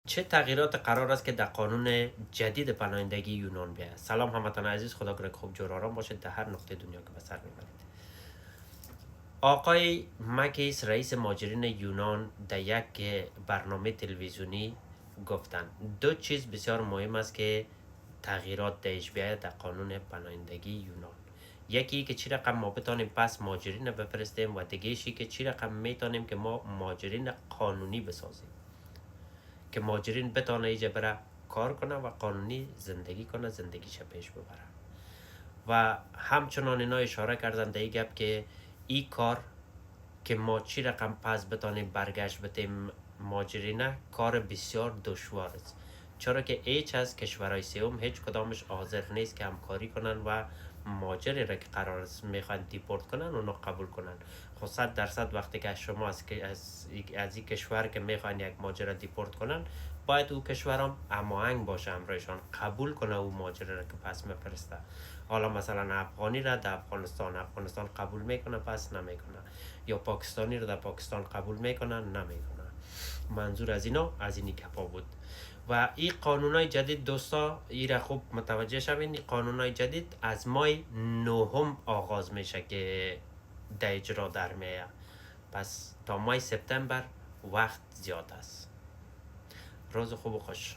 چه تغییرات قرار است که در قانون جدید پناهندگی یونان بیاید؟ سلام هموطنان عزیز، خدا کنه خوب جور آرام باشید در هر نقطه دنیا که به سر میبرید. آقای مکیس رئیس مهاجرین یونان در یک برنامه تلویزیونی گفتند دو چیز بسیار مهم است که تغییرات درش بیاید در قانون پناهندگی یونان. یکی که چی رقم ما بتانیم پس مهاجرین بفرستیم و دیگه‌شی که چی رقم میتونیم که ما مهاجرین قانونی بسازیم که مهاجرین بتانه ایجا بره کار کنه و قانونی زندگی کنه، زندگیش پیش ببره. و همچنان اینا اشاره کردن در این گپ که این کار که ما چی رقم پس بتانیم برگشت بتیم مهاجرینه کار بسیار دشوار است، چرا که هیچ از کشورهای سوم هیچ کدامش حاضر نیست که همکاری کنن و مهاجری را که قرار است میخوان دیپورت کنن اونا قبول کنن. خب 100% وقتی که شما از این کشور که میخوان یک مهاجر دیپورت کنن، باید او کشور هم هماهنگ باشه همراهشان، قبول کنه او مهاجر را که پس میفرسته. حالا مثلا افغانی را در افغانستان قبول میکنه پس نمیکنه، یا پاکستانی رو در پاکستان قبول میکنن نمیکنن. منظور از اینا از اینی کپا بود. و این قانونای جدید دوستا ایره خوب متوجه شوین، این قانونای جدید از ماه نهم آغاز میشه که در اجرا در میه، پس تا ماه سپتامبر وقت زیاد است. روز خوب و خوش.